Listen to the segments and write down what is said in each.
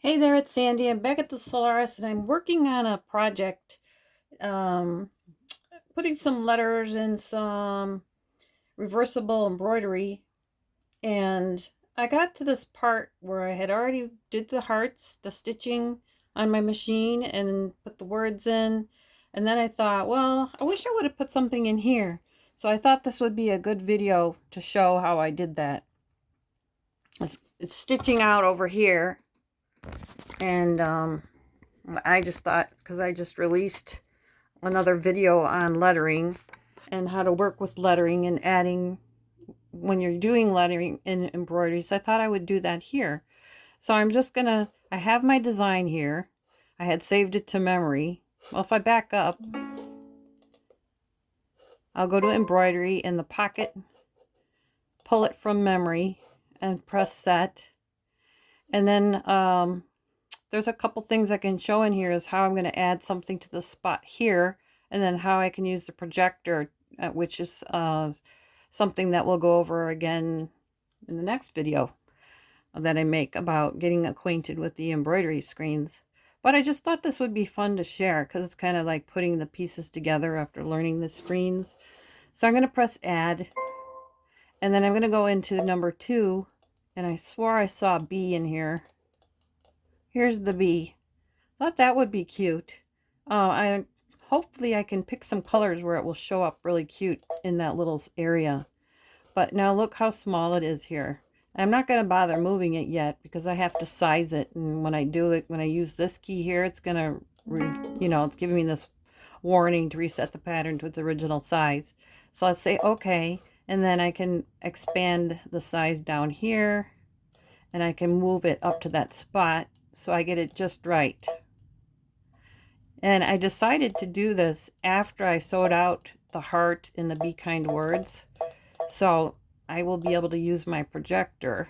Hey there, it's Sandy. I'm back at the Solaris and I'm working on a project, um, putting some letters and some reversible embroidery. And I got to this part where I had already did the hearts, the stitching on my machine and put the words in. And then I thought, well, I wish I would have put something in here. So I thought this would be a good video to show how I did that. It's stitching out over here. And I just thought, because I just released another video on lettering and how to work with lettering and adding when you're doing lettering in embroideries, I thought I would do that here. So I'm just gonna, I have my design here. I had saved it to memory. Well, if I back up, I'll go to embroidery in the pocket, pull it from memory and press set. And then there's a couple things I can show in here is how I'm going to add something to the spot here, and then how I can use the projector, which is something that we'll go over again in the next video that I make about getting acquainted with the embroidery screens. But I just thought this would be fun to share because it's kind of like putting the pieces together after learning the screens. So I'm going to press add, and then I'm going to go into number 2, and I swore I saw B in here. Here's the bee. Thought that would be cute. Hopefully I can pick some colors where it will show up really cute in that little area. But now look how small it is here. I'm not going to bother moving it yet because I have to size it. And when I do it, when I use this key here, it's going to, it's giving me this warning to reset the pattern to its original size. So let's say okay. And then I can expand the size down here. And I can move it up to that spot so I get it just right. And I decided to do this after I sewed out the heart in the Be Kind words. So I will be able to use my projector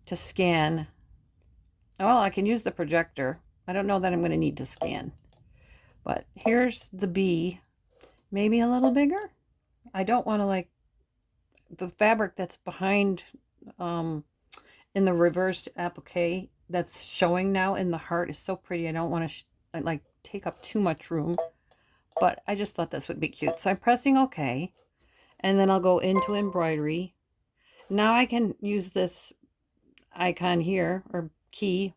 to scan. Well, I can use the projector. I don't know that I'm going to need to scan. But here's the bee. Maybe a little bigger. I don't want to like the fabric that's behind in the reverse applique that's showing now in the heart is so pretty. I don't want to like take up too much room, but I just thought this would be cute. So I'm pressing OK, and then I'll go into embroidery. Now I can use this icon here or key.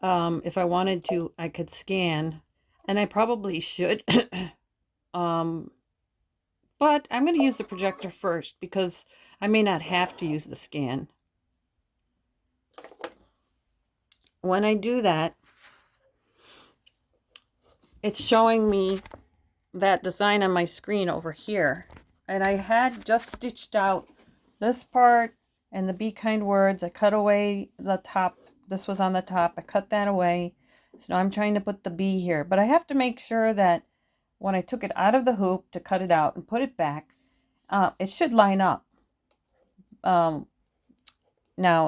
If I wanted to, I could scan, and I probably should. But I'm going to use the projector first because I may not have to use the scan. When I do that, it's showing me that design on my screen over here. And I had just stitched out this part and the Be Kind words. I cut away the top. This was on the top. I cut that away. So now I'm trying to put the B here. But I have to make sure that when I took it out of the hoop to cut it out and put it back, it should line up. Now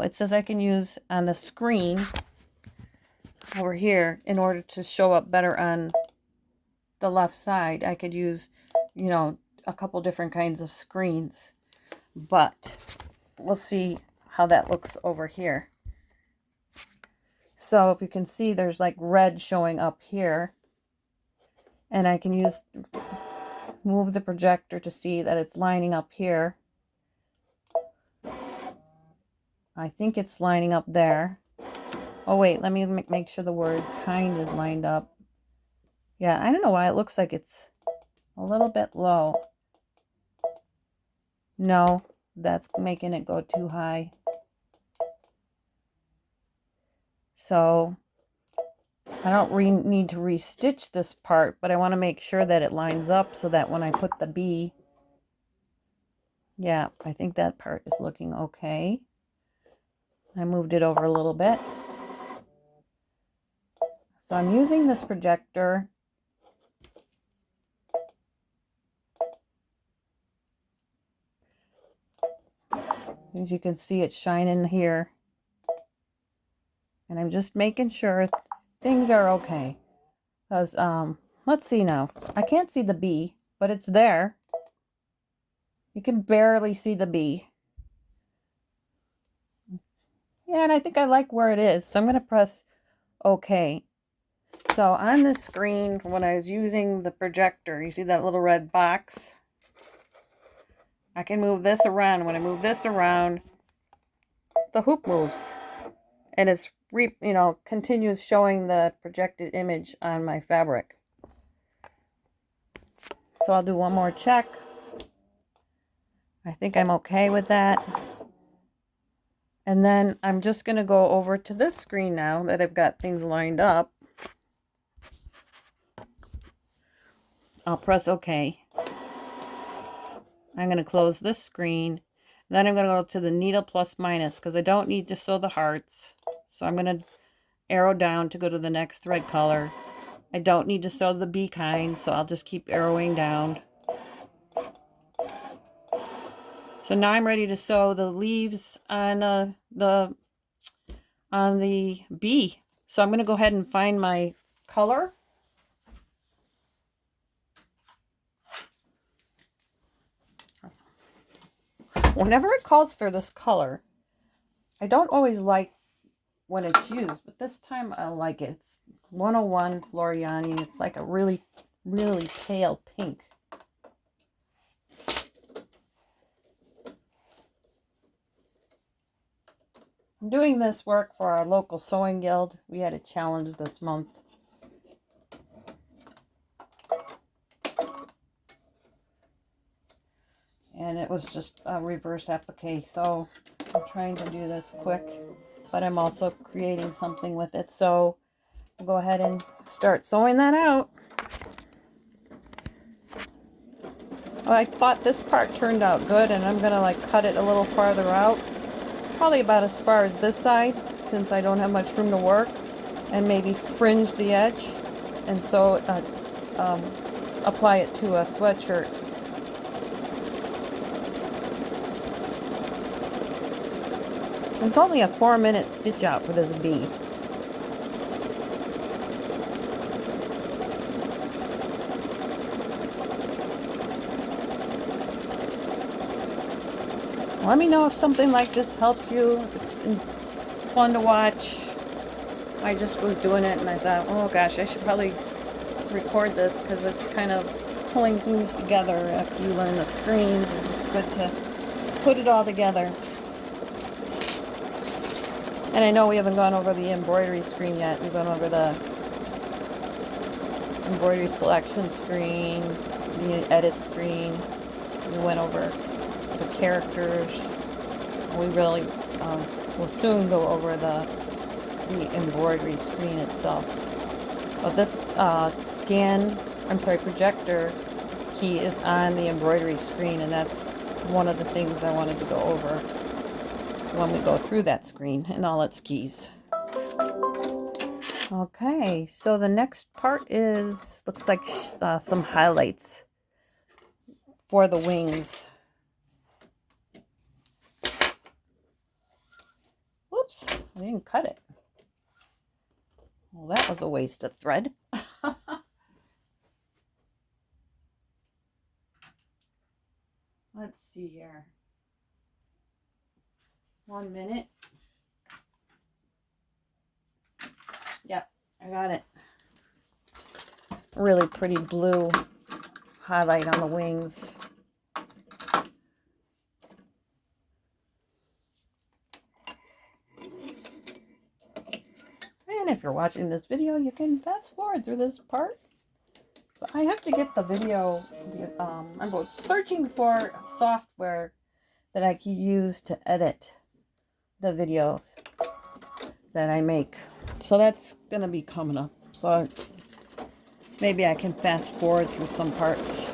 it says I can use on the screen over here in order to show up better on the left side. I could use, a couple different kinds of screens, but we'll see how that looks over here. So if you can see, there's like red showing up here, and I can move the projector to see that it's lining up here. I think it's lining up there. Oh wait, let me make sure the word kind is lined up. Yeah, I don't know why it looks like it's a little bit low. No, that's making it go too high. So I don't need to restitch this part, but I want to make sure that it lines up so that when I put the B, yeah, I think that part is looking okay. I moved it over a little bit. So I'm using this projector. As you can see, it's shining here. And I'm just making sure things are okay. Because, let's see now. I can't see the B, but it's there. You can barely see the B. And I think I like where it is. So I'm going to press OK. So on this screen, when I was using the projector, you see that little red box? I can move this around. When I move this around, the hoop moves. And it's, continues showing the projected image on my fabric. So I'll do one more check. I think I'm okay with that. And then I'm just going to go over to this screen now that I've got things lined up. I'll press OK. I'm going to close this screen. Then I'm going to go to the needle plus minus because I don't need to sew the hearts. So I'm going to arrow down to go to the next thread color. I don't need to sew the bee kind, so I'll just keep arrowing down. So now I'm ready to sew the leaves on the bee. So I'm going to go ahead and find my color. Whenever it calls for this color, I don't always like when it's used, but this time I like it. It's 101 Floriani. It's like a really, really pale pink. I'm doing this work for our local sewing guild. We had a challenge this month. And it was just a reverse applique. So I'm trying to do this quick, but I'm also creating something with it. So I'll go ahead and start sewing that out. I thought this part turned out good, and I'm gonna like cut it a little farther out, probably about as far as this side, since I don't have much room to work, and maybe fringe the edge, and so apply it to a sweatshirt. It's only a 4-minute stitch out for this bee. Let me know if something like this helps you. It's fun to watch. I just was doing it and I thought, oh gosh, I should probably record this because it's kind of pulling things together after you learn the screens. It's just good to put it all together. And I know we haven't gone over the embroidery screen yet. We've gone over the embroidery selection screen, the edit screen. We went over the characters. We really will soon go over the embroidery screen itself. But this projector key is on the embroidery screen, and that's one of the things I wanted to go over when we go through that screen and all its keys. Okay, so the next part looks like some highlights for the wings. Whoops, I didn't cut it. Well, that was a waste of thread. Let's see here. 1 minute. Yep, I got it. Really pretty blue highlight on the wings. And if you're watching this video, you can fast forward through this part. So I have to get the video. I'm searching for software that I can use to edit the videos that I make. So that's going to be coming up. So maybe I can fast forward through some parts.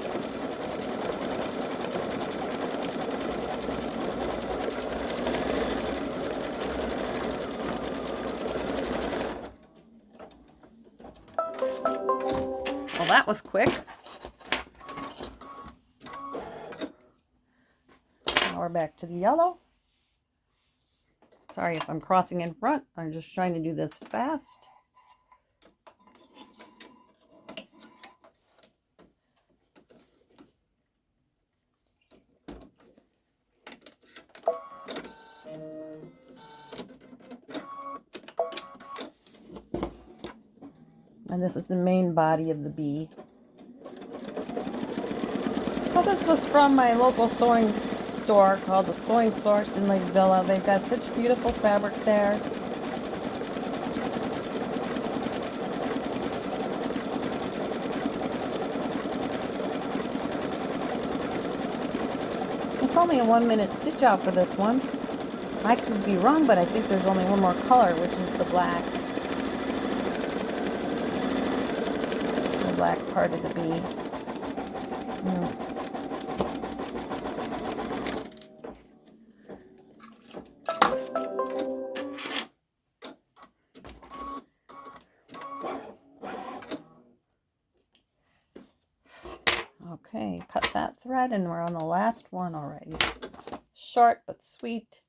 Well, that was quick. Now we're back to the yellow. Sorry if I'm crossing in front. I'm just trying to do this fast. And this is the main body of the bee. Well, this was from my local sewing store called the Sewing Source in Lake Villa. They've got such beautiful fabric there. It's only a 1-minute stitch out for this one. I could be wrong, but I think there's only one more color, which is the black. The black part of the bee. Okay, cut that thread and we're on the last one already. Short but sweet.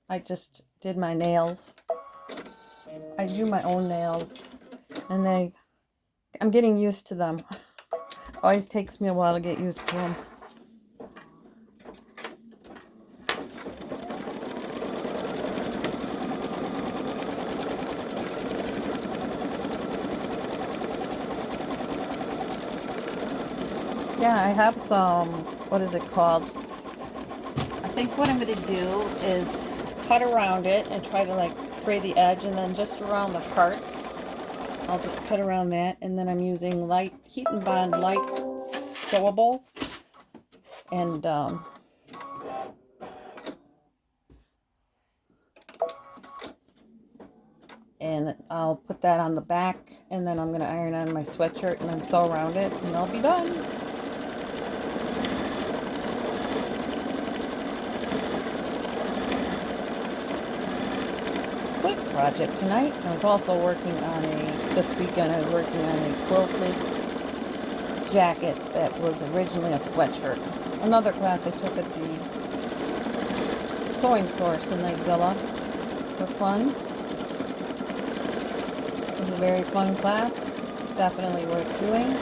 I just did my nails. I do my own nails and I'm getting used to them. Always takes me a while to get used to them. Yeah, I have some, what is it called? I think what I'm going to do is cut around it and try to like fray the edge, and then just around the hearts, I'll just cut around that. And then I'm using light Heat and Bond light sewable, and I'll put that on the back, and then I'm going to iron on my sweatshirt and then sew around it, and I'll be done. Quick project tonight. I was also working on this weekend I was working on a quilted jacket that was originally a sweatshirt. Another class I took at the Sewing Source in Lake Villa for fun. It was a very fun class. Definitely worth doing.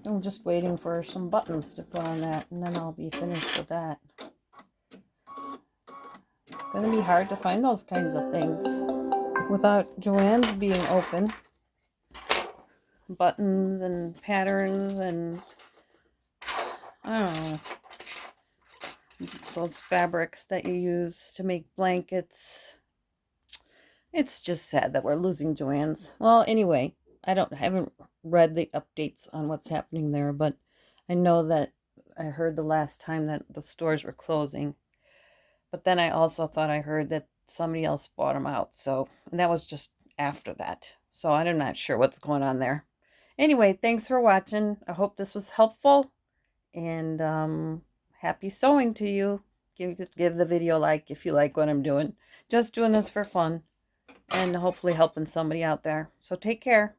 I'm just waiting for some buttons to put on that, and then I'll be finished with that. Gonna be hard to find those kinds of things without Joann's being open. Buttons and patterns and I don't know, those fabrics that you use to make blankets. It's just sad that we're losing Joann's. Well, anyway, I haven't read the updates on what's happening there, but I know that I heard the last time that the stores were closing. But then I also thought I heard that somebody else bought them out. So, and that was just after that. So I'm not sure what's going on there. Anyway, thanks for watching. I hope this was helpful. And happy sewing to you. Give the video a like if you like what I'm doing. Just doing this for fun. And hopefully helping somebody out there. So take care.